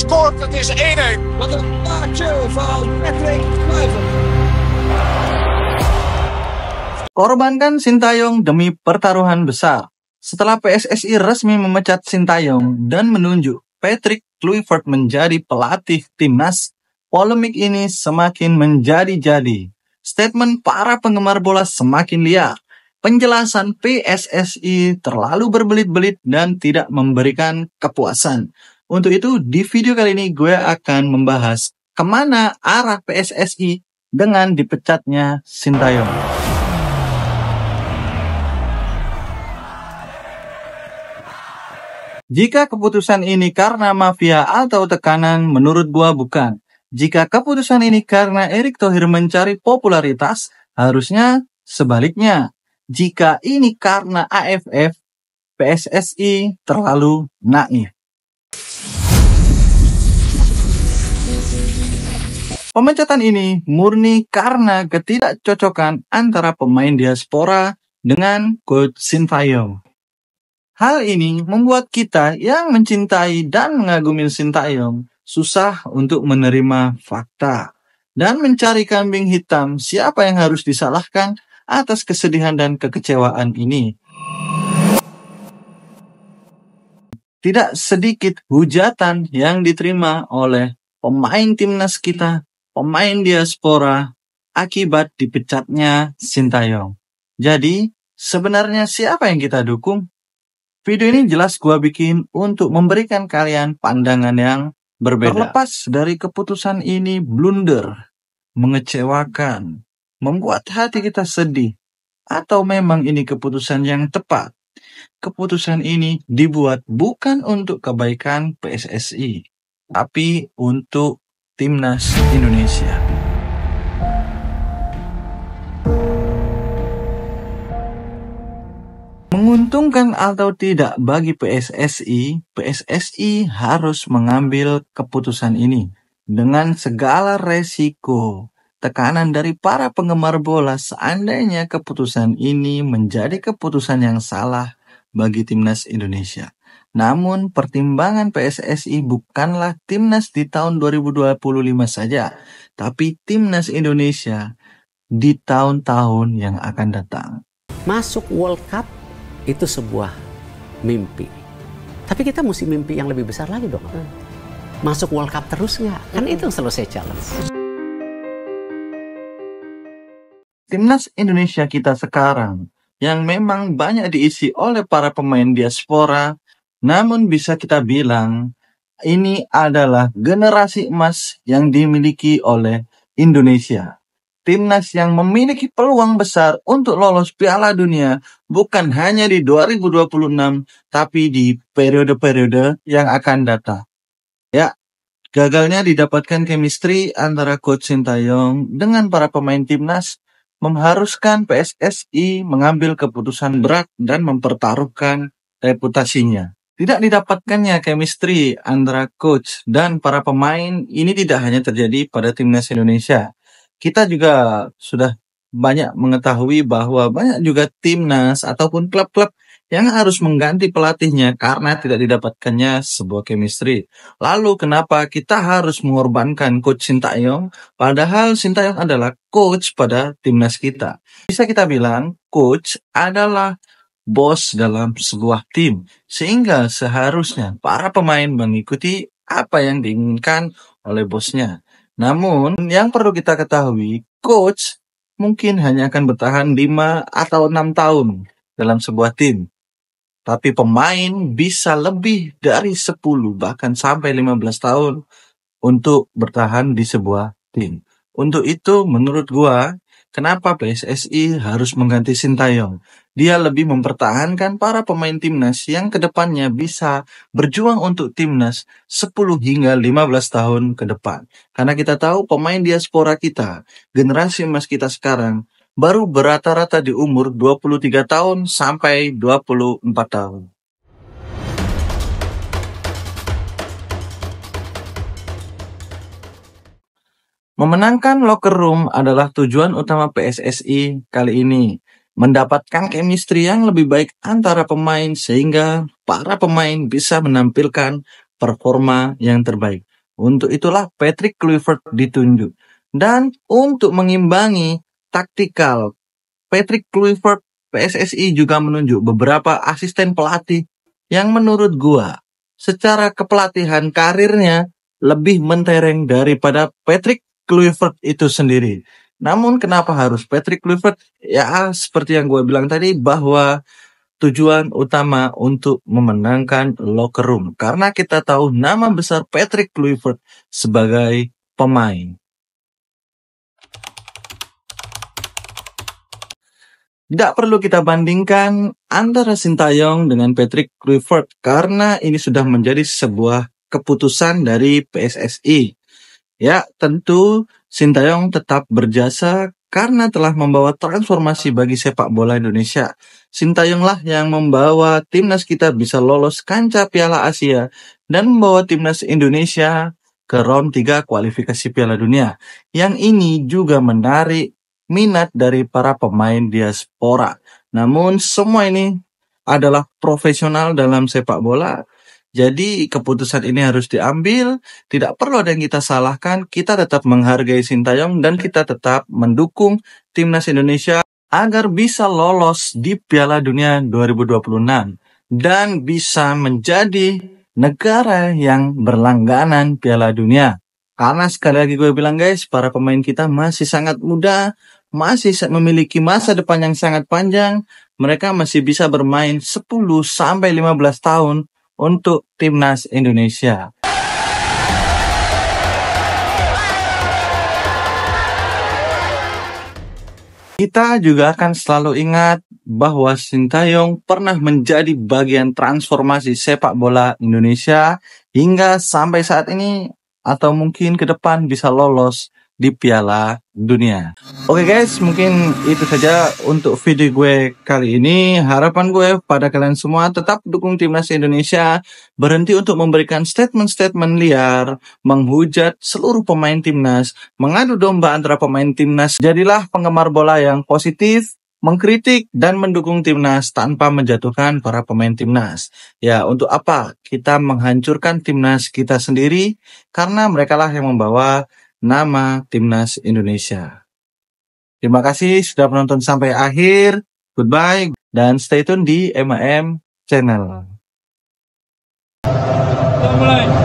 scoort. Het is 1-1. Wat een paardje van Patrick Kluivert. Korbankan Sintayong demi pertaruhan besar. Setelah PSSI resmi memecat Sintayong dan menunjuk Patrick Kluivert menjadi pelatih timnas, polemik ini semakin menjadi-jadi. Statement para penggemar bola semakin liar. Penjelasan PSSI terlalu berbelit-belit dan tidak memberikan kepuasan. Untuk itu, di video kali ini gue akan membahas kemana arah PSSI dengan dipecatnya Sintayong. Jika keputusan ini karena mafia atau tekanan, menurut gua bukan. Jika keputusan ini karena Erick Thohir mencari popularitas, harusnya sebaliknya. Jika ini karena AFF, PSSI terlalu naif. Pemecatan ini murni karena ketidakcocokan antara pemain diaspora dengan coach Sintayong. Hal ini membuat kita yang mencintai dan mengagumi Sintayong susah untuk menerima fakta dan mencari kambing hitam siapa yang harus disalahkan atas kesedihan dan kekecewaan ini. Tidak sedikit hujatan yang diterima oleh pemain timnas kita, pemain diaspora, akibat dipecatnya Sintayong. Jadi, sebenarnya siapa yang kita dukung? Video ini jelas gua bikin untuk memberikan kalian pandangan yang berbeda. Terlepas dari keputusan ini blunder, mengecewakan, membuat hati kita sedih, atau memang ini keputusan yang tepat. Keputusan ini dibuat bukan untuk kebaikan PSSI, tapi untuk timnas Indonesia. Menguntungkan atau tidak bagi PSSI, PSSI harus mengambil keputusan ini dengan segala resiko. Tekanan dari para penggemar bola seandainya keputusan ini menjadi keputusan yang salah bagi timnas Indonesia. Namun pertimbangan PSSI bukanlah timnas di tahun 2025 saja, tapi timnas Indonesia di tahun-tahun yang akan datang. Masuk World Cup itu sebuah mimpi. Tapi kita mesti mimpi yang lebih besar lagi dong. Masuk World Cup terus nggak? Kan itu yang selalu saya challenge. Timnas Indonesia kita sekarang yang memang banyak diisi oleh para pemain diaspora, namun bisa kita bilang ini adalah generasi emas yang dimiliki oleh Indonesia. Timnas yang memiliki peluang besar untuk lolos Piala Dunia bukan hanya di 2026, tapi di periode-periode yang akan datang. Ya, gagalnya didapatkan chemistry antara coach Sintayong dengan para pemain timnas mengharuskan PSSI mengambil keputusan berat dan mempertaruhkan reputasinya. Tidak didapatkannya chemistry antara coach dan para pemain ini tidak hanya terjadi pada timnas Indonesia. Kita juga sudah banyak mengetahui bahwa banyak juga timnas ataupun klub-klub yang harus mengganti pelatihnya karena tidak didapatkannya sebuah chemistry. Lalu kenapa kita harus mengorbankan coach Sintayong padahal Sintayong adalah coach pada timnas kita? Bisa kita bilang coach adalah bos dalam sebuah tim sehingga seharusnya para pemain mengikuti apa yang diinginkan oleh bosnya. Namun, yang perlu kita ketahui, coach mungkin hanya akan bertahan 5 atau 6 tahun dalam sebuah tim. Tapi pemain bisa lebih dari 10, bahkan sampai 15 tahun untuk bertahan di sebuah tim. Untuk itu, menurut gua, kenapa PSSI harus mengganti Sintayong? Dia lebih mempertahankan para pemain timnas yang kedepannya bisa berjuang untuk timnas 10 hingga 15 tahun ke depan. Karena kita tahu pemain diaspora kita, generasi emas kita sekarang, baru berata-rata di umur 23 tahun sampai 24 tahun. Memenangkan locker room adalah tujuan utama PSSI kali ini. Mendapatkan chemistry yang lebih baik antara pemain sehingga para pemain bisa menampilkan performa yang terbaik. Untuk itulah Patrick Kluivert ditunjuk. Dan untuk mengimbangi taktikal, Patrick Kluivert, PSSI juga menunjuk beberapa asisten pelatih yang menurut gua secara kepelatihan karirnya lebih mentereng daripada Patrick Kluivert itu sendiri. Namun kenapa harus Patrick Kluivert? Ya seperti yang gue bilang tadi, bahwa tujuan utama untuk memenangkan locker room. Karena kita tahu nama besar Patrick Kluivert sebagai pemain. Tidak perlu kita bandingkan antara Sintayong dengan Patrick Kluivert karena ini sudah menjadi sebuah keputusan dari PSSI. Ya, tentu Sintayong tetap berjasa karena telah membawa transformasi bagi sepak bola Indonesia. Sintayonglah yang membawa timnas kita bisa lolos kancah Piala Asia dan membawa timnas Indonesia ke round 3 kualifikasi Piala Dunia. Yang ini juga menarik minat dari para pemain diaspora. Namun semua ini adalah profesional dalam sepak bola. Jadi keputusan ini harus diambil, tidak perlu ada yang kita salahkan, kita tetap menghargai Sintayong dan kita tetap mendukung timnas Indonesia agar bisa lolos di Piala Dunia 2026 dan bisa menjadi negara yang berlangganan Piala Dunia. Karena sekali lagi gue bilang guys, para pemain kita masih sangat muda, masih memiliki masa depan yang sangat panjang, mereka masih bisa bermain 10-15 tahun untuk timnas Indonesia. Kita juga akan selalu ingat bahwa Sintayong pernah menjadi bagian transformasi sepak bola Indonesia hingga sampai saat ini atau mungkin ke depan bisa lolos di Piala Dunia. Oke guys, mungkin itu saja untuk video gue kali ini. Harapan gue pada kalian semua tetap dukung timnas Indonesia, berhenti untuk memberikan statement-statement liar, menghujat seluruh pemain timnas, mengadu domba antara pemain timnas. Jadilah penggemar bola yang positif, mengkritik dan mendukung timnas tanpa menjatuhkan para pemain timnas. Ya, untuk apa kita menghancurkan timnas kita sendiri? Karena merekalah yang membawa nama timnas Indonesia. Terima kasih sudah menonton sampai akhir. Goodbye dan stay tune di MAM Channel. Mulai.